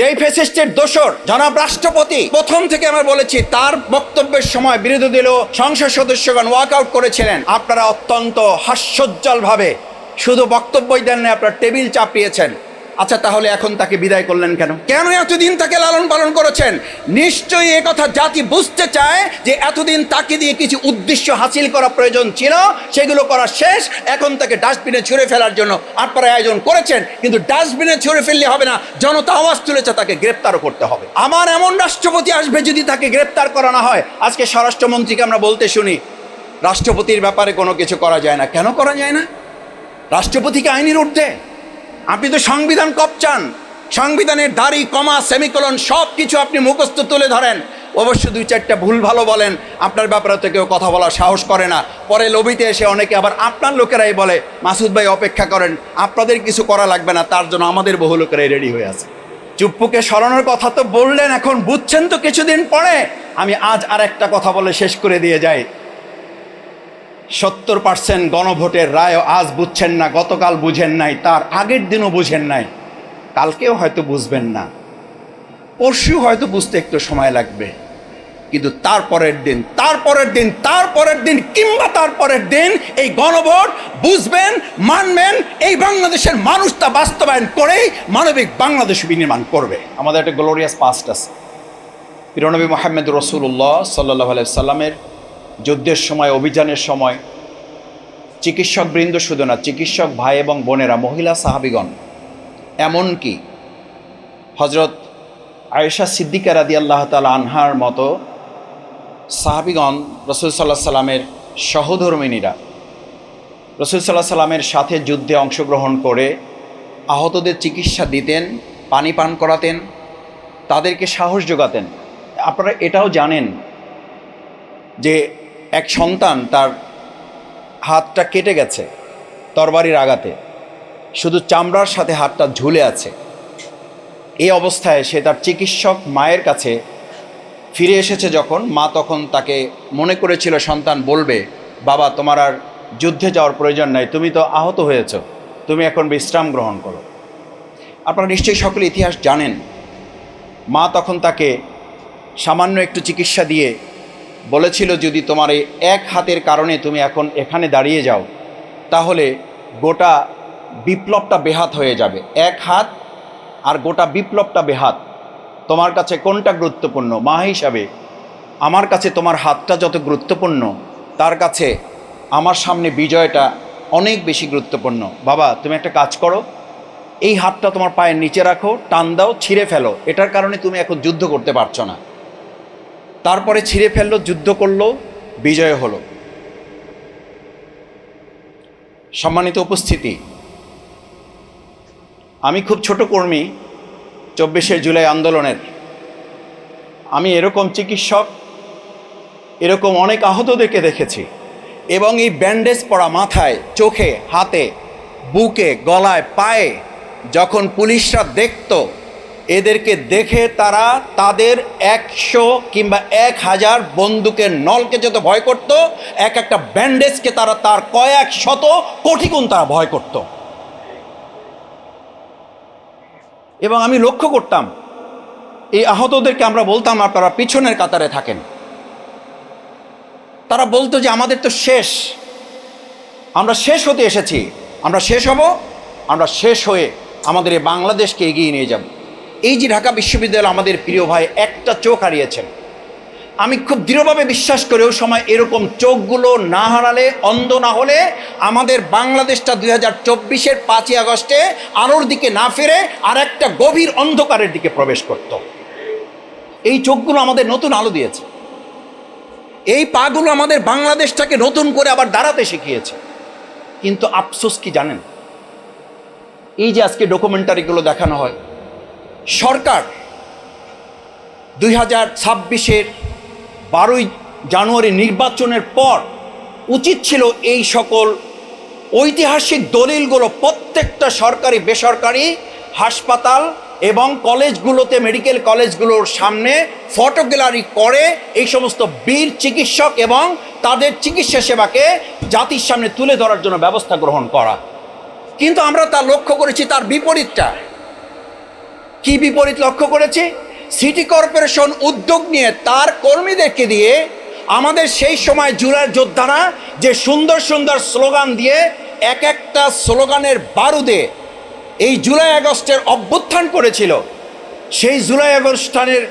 যেই ফ্যাসিস্টের দোসর জনাব রাষ্ট্রপতি প্রথম থেকে আমরা বলেছি, তার বক্তব্যের সময় বিরোধী দলীয় সংসদ সদস্যগণ ওয়াকআউট করেছিলেন। আপনারা অত্যন্ত হাস্যোজ্জ্বল ভাবে শুধু বক্তব্যই দেন না, আপনারা টেবিল চাপিয়েছেন। আচ্ছা, তাহলে এখন তাকে বিদায় করলেন কেন? কেন এতদিন তাকে লালন পালন করেছেন? নিশ্চয়ই এ কথা জাতি বুঝতে চায় যে এতদিন তাকে দিয়ে কিছু উদ্দেশ্য হাসিল করা প্রয়োজন ছিল, সেগুলো করা শেষ। এখন তাকে ডাস্টবিনে ছুঁড়ে ফেলার জন্য আপনারা আয়োজন করেছেন, কিন্তু ডাস্টবিনে ছুঁড়ে ফেললে হবে না, জনতা আওয়াজ তুলেছে, তাকে গ্রেপ্তারও করতে হবে। আমার এমন রাষ্ট্রপতি আসবে যদি তাকে গ্রেপ্তার করা না হয়। আজকে স্বরাষ্ট্রমন্ত্রীকে আমরা বলতে শুনি রাষ্ট্রপতির ব্যাপারে কোনো কিছু করা যায় না। কেন করা যায় না? রাষ্ট্রপতিকে আইনের ঊর্ধ্বে। আপনি তো সংবিধান কপচান, সংবিধানের দাড়ি কমা সেমিকোলন সব কিছু আপনি মুখস্থ তুলে ধরেন, অবশ্য দুই চারটা ভুল ভালো বলেন, আপনার ব্যাপারে তো কেউ কথা বলার সাহস করে না। পরে লবিতে এসে অনেকে আবার আপনার লোকেরাই বলে, মাসুদ ভাই অপেক্ষা করেন, আপনাদের কিছু করা লাগবে না, তার জন্য আমাদের বহু লোকেরাই রেডি হয়ে আছে। চুপ্পুকে সরানোর কথা তো বললেন, এখন বুঝছেন তো কিছুদিন পরে। আমি আজ আর একটা কথা বলে শেষ করে দিয়ে যাই। 70% গণভোটের রায় আজ বুঝছেন না, গতকাল বুঝেন নাই, তার আগের দিনও বুঝেন নাই, কালকেও হয়তো বুঝবেন না, পরশু হয়তো বুঝতে একটু সময় লাগবে, কিন্তু তারপরের দিন কিংবা তারপরের দিন এই গণভোট বুঝবেন, মানবেন। এই বাংলাদেশের মানুষ তা বাস্তবায়ন করেই মানবিক বাংলাদেশ বিনির্মাণ করবে। আমাদের একটা গ্লোরিয়াস পাস্ট আছে। প্রিয়নবী মুহাম্মদ রাসূলুল্লাহ সাল্লাল্লাহু আলাইহি সাল্লামের যুদ্ধের সময়, অভিযানের সময় চিকিৎসক বৃন্দ শুধু না, চিকিৎসক ভাই এবং বোনেরা, মহিলা সাহাবীগণ, এমনকি হজরত আয়েশা সিদ্দিকা রাদিয়াল্লাহু তাআলা আনহার মতো সাহাবীগণ রাসূল সাল্লাল্লাহু আলাইহি সাল্লামের সহধর্মিণীরা রাসূল সাল্লাল্লাহু আলাইহি সাল্লামের সাথে যুদ্ধে অংশগ্রহণ করে আহতদের চিকিৎসা দিতেন, পানি পান করাতেন, তাদেরকে সাহস যোগাতেন। আপনারা এটাও জানেন যে এক সন্তান তার হাতটা কেটে গেছে তরবারির আঘাতে, শুধু চামড়ার সাথে হাতটা ঝুলে আছে। এই অবস্থায় সে তার চিকিৎসক মায়ের কাছে ফিরে এসেছে। যখন মা তখন তাকে মনে করেছিল সন্তান বলবে, বাবা তোমার আর যুদ্ধে যাওয়ার প্রয়োজন নাই, তুমি তো আহত হয়েছ, তুমি এখন বিশ্রাম গ্রহণ করো। আপনারা নিশ্চয়ই সকলে ইতিহাস জানেন। মা তখন তাকে সামান্য একটু চিকিৎসা দিয়ে বলেছিল, যদি তোমার এই এক হাতের কারণে তুমি এখন এখানে দাঁড়িয়ে যাও, তাহলে গোটা বিপ্লবটা বেহাত হয়ে যাবে। এক হাত আর গোটা বিপ্লবটা বেহাত। তোমার কাছে কোনটা গুরুত্বপূর্ণ? মা হিসাবে আমার কাছে তোমার হাতটা যত গুরুত্বপূর্ণ, তার কাছে আমার সামনে বিজয়টা অনেক বেশি গুরুত্বপূর্ণ। বাবা তুমি একটা কাজ করো, এই হাতটা তোমার পায়ের নিচে রাখো, টান দাও, ছিঁড়ে ফেলো, এটার কারণে তুমি এখন যুদ্ধ করতে পারছো না। তারপরে ছিঁড়ে ফেললো, যুদ্ধ করলো, বিজয় হলো। সম্মানিত উপস্থিতি, আমি খুব ছোট কর্মী 24শে জুলাই আন্দোলনের। আমি এরকম চিকিৎসক, এরকম অনেক আহতদেরকে দেখেছি, এবং এই ব্যান্ডেজ পরা মাথায়, চোখে, হাতে, বুকে, গলায়, পায়ে যখন পুলিশরা দেখত, এদেরকে দেখে তারা তাদের 100 কিংবা 1000 বন্দুকের নলকে যত ভয় করত, এক একটা ব্যান্ডেজকে তারা তার কয়েক শত কোটি গুণ তারা ভয় করত। এবং আমি লক্ষ্য করতাম এই আহতদেরকে, আমরা বলতাম আপনারা পিছনের কাতারে থাকেন। তারা বলতো যে আমাদের তো শেষ, আমরা শেষ হতে এসেছি, আমরা শেষ হব, আমরা শেষ হয়ে আমাদের এই বাংলাদেশকে এগিয়ে নিয়ে যাব। এই যে ঢাকা বিশ্ববিদ্যালয় আমাদের প্রিয় ভাই একটা চোখ হারিয়েছেন, আমি খুব দৃঢ়ভাবে বিশ্বাস করি ওই সময় এরকম চোখগুলো না হারালে, অন্ধ না হলে আমাদের বাংলাদেশটা 2024-এর 5ই আগস্টে আলোর দিকে না ফিরে আর একটা গভীর অন্ধকারের দিকে প্রবেশ করত। এই চোখগুলো আমাদের নতুন আলো দিয়েছে, এই পাগুলো আমাদের বাংলাদেশটাকে নতুন করে আবার দাঁড়াতে শিখিয়েছে। কিন্তু আফসোস কি জানেন, এই যে আজকে ডকুমেন্টারিগুলো দেখানো হয়, সরকার 2026-এর 12ই জানুয়ারি নির্বাচনের পর উচিত ছিল এই সকল ঐতিহাসিক দলিলগুলো প্রত্যেকটা সরকারি বেসরকারি হাসপাতাল এবং কলেজগুলোতে, মেডিকেল কলেজগুলোর সামনে ফটো গ্যালারি করে এই সমস্ত বীর চিকিৎসক এবং তাদের চিকিৎসা সেবাকে জাতির সামনে তুলে ধরার জন্য ব্যবস্থা গ্রহণ করা। কিন্তু আমরা তা লক্ষ্য করেছি তার বিপরীতটা। কি বিপরীত লক্ষ্য করেছি? সিটি কর্পোরেশন উদ্যোগ নিয়ে তার কর্মীদেরকে দিয়ে আমাদের সেই সময় জুলাইয়ের যোদ্ধারা যে সুন্দর সুন্দর স্লোগান দিয়ে এক একটা স্লোগানের বারুদে এই জুলাই আগস্টের অভ্যুত্থান করেছিল, সেই জুলাই আগস্টানের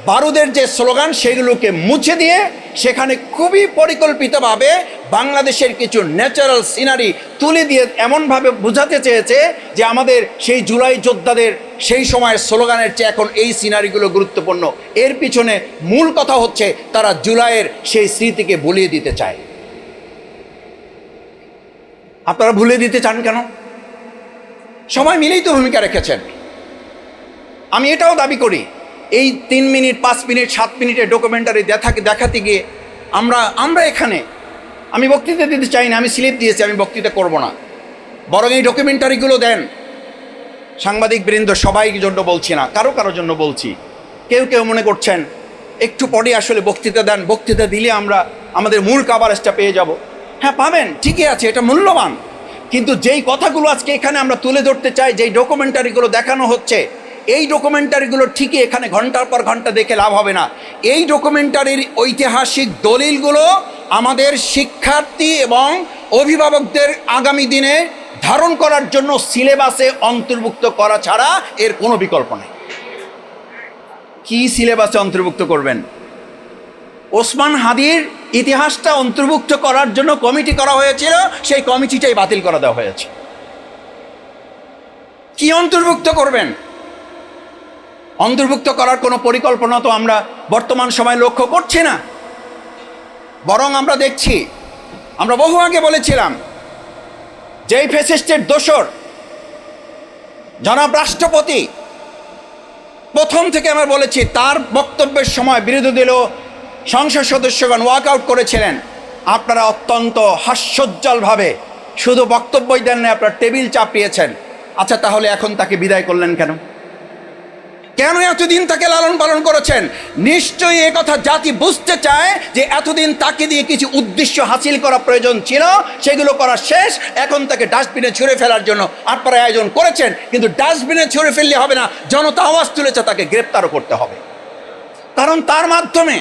বারুদের যে স্লোগান সেগুলোকে মুছে দিয়ে সেখানে খুবই পরিকল্পিতভাবে বাংলাদেশের কিছু ন্যাচারাল সিনারি তুলে দিয়ে এমনভাবে বোঝাতে চেয়েছে যে আমাদের সেই জুলাই যোদ্ধাদের সেই সময়ের স্লোগানের চেয়ে এখন এই সিনারিগুলো গুরুত্বপূর্ণ। এর পিছনে মূল কথা হচ্ছে তারা জুলাইয়ের সেই স্মৃতিকে ভুলিয়ে দিতে চায়। আপনারা ভুলিয়ে দিতে চান কেন? সবাই মিলেই তো ভূমিকা রেখেছেন। আমি এটাও দাবি করি, এই 3 মিনিট 5 মিনিট 7 মিনিটের ডকুমেন্টারি দেখাতে গিয়ে আমরা এখানে আমি বক্তৃতা দিতে চাই না, আমি স্লিপ দিয়েছি, আমি বক্তৃতা করব না, বরং এই ডকুমেন্টারিগুলো দেন। সাংবাদিক বৃন্দ সবাইকে জন্য বলছি না, কারোর জন্য বলছি। কেউ কেউ মনে করছেন একটু পরে আসলে বক্তৃতা দেন, বক্তৃতা দিলে আমরা আমাদের মূল কাভারেজটা পেয়ে যাব। হ্যাঁ পাবেন, ঠিকই আছে, এটা মূল্যবান। কিন্তু যেই কথাগুলো আজকে এখানে আমরা তুলে ধরতে চাই, যেই ডকুমেন্টারিগুলো দেখানো হচ্ছে, এই ডকুমেন্টারিগুলো ঠিকই এখানে ঘন্টার পর ঘন্টা দেখে লাভ হবে না। এই ডকুমেন্টারির ঐতিহাসিক দলিলগুলো আমাদের শিক্ষার্থী এবং অভিভাবকদের আগামী দিনে ধারণ করার জন্য সিলেবাসে অন্তর্ভুক্ত করা ছাড়া এর কোনো বিকল্প নেই। কি সিলেবাসে অন্তর্ভুক্ত করবেন? ওসমান হাদির ইতিহাসটা অন্তর্ভুক্ত করার জন্য কমিটি করা হয়েছিল, সেই কমিটিটাই বাতিল করে দেওয়া হয়েছে। কি অন্তর্ভুক্ত করবেন? অন্তর্ভুক্ত করার কোনো পরিকল্পনা তো আমরা বর্তমান সময় লক্ষ্য করছি না। বরং আমরা দেখছি, আমরা বহু আগে বলেছিলাম, যেই ফ্যাসিস্টের দোসর জনাব রাষ্ট্রপতি, প্রথম থেকে আমরা বলেছি, তার বক্তব্যের সময় বিরোধী দলীয় সংসদ সদস্যগণ ওয়াকআউট করেছিলেন। আপনারা অত্যন্ত হাস্যোজ্জ্বলভাবে শুধু বক্তব্যই দেন না, আপনারা টেবিল চাপিয়েছেন। আচ্ছা, তাহলে এখন তাকে বিদায় করলেন কেন? কেন এতদিন তাকে লালন পালন করেছেন? নিশ্চয়ই এ কথা জাতি বুঝতে চায় যে এতদিন তাকে দিয়ে কিছু উদ্দেশ্য হাসিল করা প্রয়োজন ছিল, সেগুলো করা শেষ। এখন তাকে ডাস্টবিনে ছুঁড়ে ফেলার জন্য আপনারা আয়োজন করেছেন, কিন্তু ডাস্টবিনে ছুঁড়ে ফেললে হবে না, জনতা আওয়াজ তুলেছে, তাকে গ্রেপ্তারও করতে হবে। কারণ তার মাধ্যমে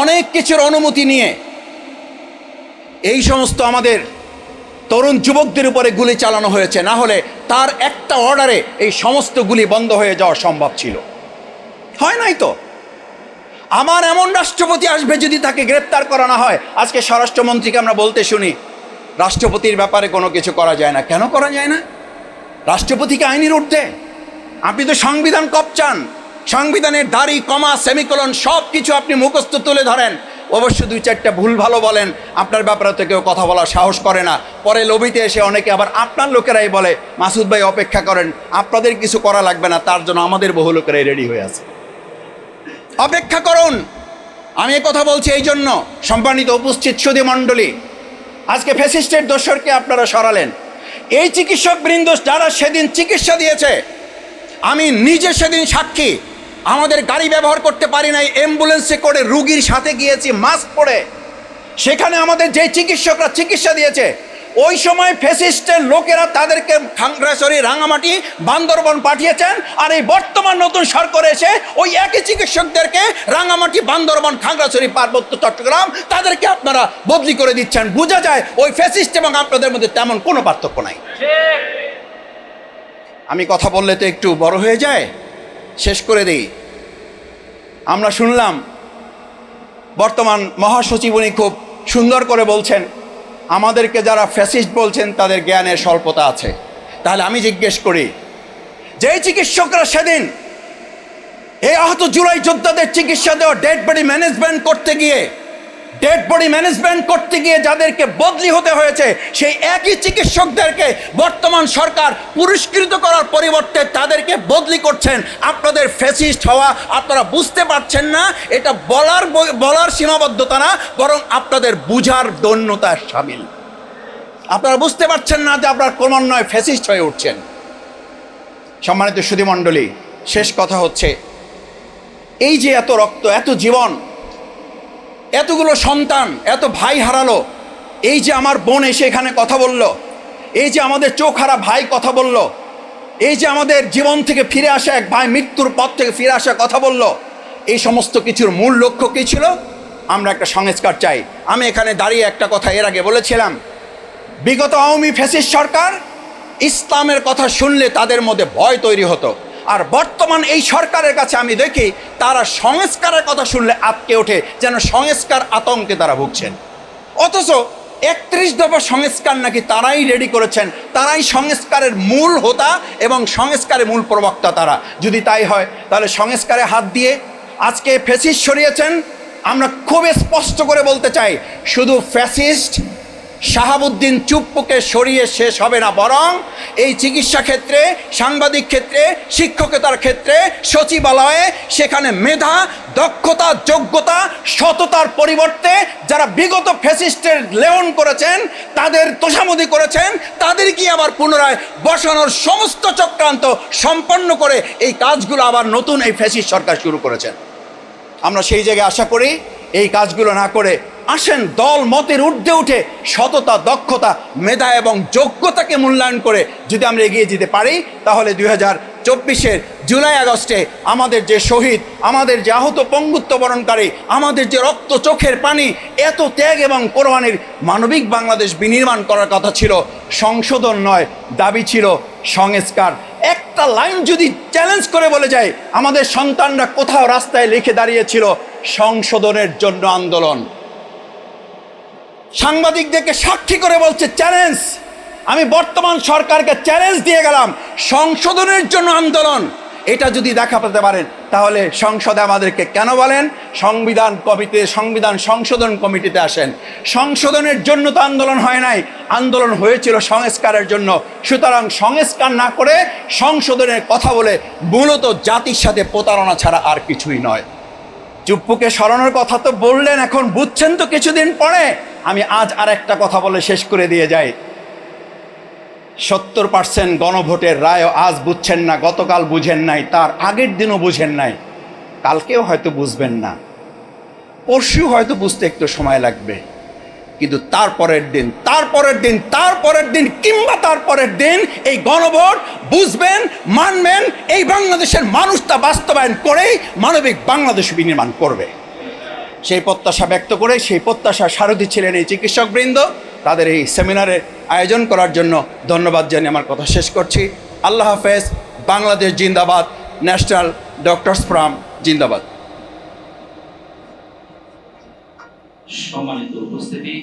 অনেক কিছুর অনুমতি নিয়ে এই সমস্ত আমাদের তরুণ যুবকদের উপরে গুলি চালানো হয়েছে। না হলে তার একটা অর্ডারে এই সমস্ত গুলি বন্ধ হয়ে যাওয়া সম্ভব ছিল। হয় নাই তো। আমার এমন রাষ্ট্রপতি আসবে যদি তাকে গ্রেপ্তার করা না হয়। আজকে স্বরাষ্ট্রমন্ত্রীকে আমরা বলতে শুনি রাষ্ট্রপতির ব্যাপারে কোনো কিছু করা যায় না। কেন করা যায় না? রাষ্ট্রপতিকে আইনের ঊর্ধ্বে। আপনি তো সংবিধান কপচান, সংবিধানের দাড়ি কমা সেমিকোলন সব কিছু আপনি মুখস্থ তুলে ধরেন, অবশ্য 2-4টা ভুল ভালো বলেন, আপনার ব্যাপারে তো কেউ কথা বলার সাহস করে না। পরে লবিতে এসে অনেকে আবার আপনার লোকেরাই বলে, মাসুদ ভাই অপেক্ষা করেন, আপনাদের কিছু করা লাগবে না, তার জন্য আমাদের বহু লোকেরাই রেডি হয়ে আছে, অপেক্ষা করুন। আমি কথা বলছি এই জন্য, সম্মানিত উপস্থিত সুধী মণ্ডলী, আজকে ফ্যাসিস্টের দোসরকে আপনারা সরালেন। এই চিকিৎসক বৃন্দ যারা সেদিন চিকিৎসা দিয়েছে, আমি নিজে সেদিন সাক্ষী, আমাদের গাড়ি ব্যবহার করতে পারি নাই, অ্যাম্বুলেন্সে করে রুগীর সাথে গিয়েছি মাস্ক পরে। সেখানে আমাদের যে চিকিৎসকরা চিকিৎসা দিয়েছে, ওই সময় ফ্যাসিস্টের লোকেরা তাদেরকে খাগড়াছড়ি, রাঙামাটি, বান্দরবন পাঠিয়েছেন। আর এই বর্তমান নতুন সরকার এসে ওই একই চিকিৎসকদেরকে রাঙামাটি, বান্দরবন, খাগড়াছড়ি, পার্বত্য চট্টগ্রাম তাদেরকে আপনারা বদলি করে দিচ্ছেন। বোঝা যায় ওই ফ্যাসিস্ট এবং আপনাদের মধ্যে তেমন কোনো পার্থক্য নাই। আমি কথা বললে তো একটু বড় হয়ে যায়, শেষ করে দেই। আমরা শুনলাম বর্তমান মহাসচিব উনি খুব সুন্দর করে বলছেন, আমাদেরকে যারা ফ্যাসিস্ট বলছেন তাদের জ্ঞানের স্বল্পতা আছে। তাহলে আমি জিজ্ঞেস করি, যেই চিকিৎসকরা সেদিন এই আহত জুলাই যোদ্ধাদের চিকিৎসা দেওয়া ডেড বডি ম্যানেজমেন্ট করতে গিয়ে যাদেরকে বদলি হতে হয়েছে, সেই একই চিকিৎসকদেরকে বর্তমান সরকার পুরস্কৃত করার পরিবর্তে তাদেরকে বদলি করছেন। আপনাদের ফ্যাসিস্ট হওয়া আপনারা বুঝতে পারছেন না, এটা বলার সীমাবদ্ধতা না, বরং আপনাদের বুঝার দৈন্যতা শামিল। আপনারা বুঝতে পারছেন না যে আপনারা ক্রমান্বয়ে ফ্যাসিস্ট হয়ে উঠছেন। সম্মানিত সুধী মণ্ডলী, শেষ কথা হচ্ছে, এই যে এত রক্ত, এত জীবন, এতগুলো সন্তান, এত ভাই হারালো, এই যে আমার বোন এসে এখানে কথা বলল, এই যে আমাদের চোখ হারা ভাই কথা বলল, এই যে আমাদের জীবন থেকে ফিরে আসা এক ভাই মৃত্যুর পথ থেকে ফিরে আসা কথা বলল, এই সমস্ত কিছুর মূল লক্ষ্য কী ছিল? আমরা একটা সংস্কার চাই। আমি এখানে দাঁড়িয়ে একটা কথা এর আগে বলেছিলাম, বিগত আওয়ামী ফ্যাসিস্ট সরকার ইসলামের কথা শুনলে তাদের মধ্যে ভয় তৈরি হতো, আর বর্তমান এই সরকারের কাছে আমি দেখি তারা সংস্কারের কথা শুনলে আটকে ওঠে, যেন সংস্কার আতঙ্কে তারা ভুগছেন। অথচ 31 দফা সংস্কার নাকি তারাই রেডি করেছেন, তারাই সংস্কারের মূল হোতা এবং সংস্কারের মূল প্রবক্তা তারা। যদি তাই হয় তাহলে সংস্কারে হাত দিয়ে আজকে ফ্যাসিস্ট সরিয়েছেন। আমরা খুব স্পষ্ট করে বলতে চাই, শুধু ফ্যাসিস্ট শাহাবুদ্দিন চুপ্পুকে সরিয়ে শেষ হবে না, বরং এই চিকিৎসা ক্ষেত্রে, সাংবাদিক ক্ষেত্রে, শিক্ষকতার ক্ষেত্রে, সচিবালয়ে সেখানে মেধা, দক্ষতা, যোগ্যতা, সততার পরিবর্তে যারা বিগত ফ্যাসিস্টের লেওন করেছেন, তাদের তোষামোদি করেছেন, তাদেরকে আবার পুনরায় বসানোর সমস্ত চক্রান্ত সম্পন্ন করে এই কাজগুলো আবার নতুন এই ফ্যাসিস্ট সরকার শুরু করেছেন। আমরা সেই জায়গায় আশা করি এই কাজগুলো না করে আসেন দল মতের ঊর্ধ্বে উঠে সততা, দক্ষতা, মেধা এবং যোগ্যতাকে মূল্যায়ন করে যদি আমরা এগিয়ে যেতে পারি, তাহলে 2024-এর জুলাই আগস্টে আমাদের যে শহীদ, আমাদের যে আহত পঙ্গুত্ব বরণকারী, আমাদের যে রক্ত চোখের পানি, এত ত্যাগ এবং কোরবানির মানবিক বাংলাদেশ বিনির্মাণ করার কথা ছিল, সংশোধন নয়, দাবি ছিল সংস্কার। একটা লাইন যদি চ্যালেঞ্জ করে বলে যায়, আমাদের সন্তানরা কোথাও রাস্তায় লিখে দাঁড়িয়েছিল সংশোধনের জন্য আন্দোলন। সাংবাদিকদেরকে সাক্ষী করে বলছে চ্যালেঞ্জ, আমি বর্তমান সরকারকে চ্যালেঞ্জ দিয়ে গেলাম, সংশোধনের জন্য আন্দোলন। এটা যদি দেখাতে পারেন তাহলে সংসদে আমাদেরকে কেন বলেন সংবিধান সংশোধন কমিটিতে আসেন। সংশোধনের জন্য তো আন্দোলন হয় নাই, আন্দোলন হয়েছিল সংস্কারের জন্য। সুতরাং সংস্কার না করে সংশোধনের কথা বলে মূলত জাতির সাথে প্রতারণা ছাড়া আর কিছুই নয়। চুপ্পুকে সরানোর কথা তো বললেন, এখন বুঝছেন তো কিছুদিন পরে। আমি আজ আর একটা কথা বলে শেষ করে দিয়ে যাই। 70% গণভোটের রায় আজ বুঝছেন না, গতকাল বুঝেন নাই, তার আগের দিনও বুঝেন নাই, কালকেও হয়তো বুঝবেন না, পরশু হয়তো বুঝতে একটু সময় লাগবে, কিন্তু তারপরের দিন কিংবা তারপরের দিন এই গণভোট বুঝবেন, মানবেন, এই বাংলাদেশের মানুষ তা বাস্তবায়ন করেই মানবিক বাংলাদেশ বিনির্মাণ করবে। সেই প্রত্যাশা ব্যক্ত করে, সেই প্রত্যাশা সারথি ছিলেন এই চিকিৎসকবৃন্দ। তাদের এই সেমিনারের আয়োজন করার জন্য ধন্যবাদ জানিয়ে আমার কথা শেষ করছি। আল্লাহ হাফেজ। বাংলাদেশ জিন্দাবাদ। ন্যাশনাল ডক্টরস ফোরাম জিন্দাবাদ। সম্মানিত উপস্থিতি,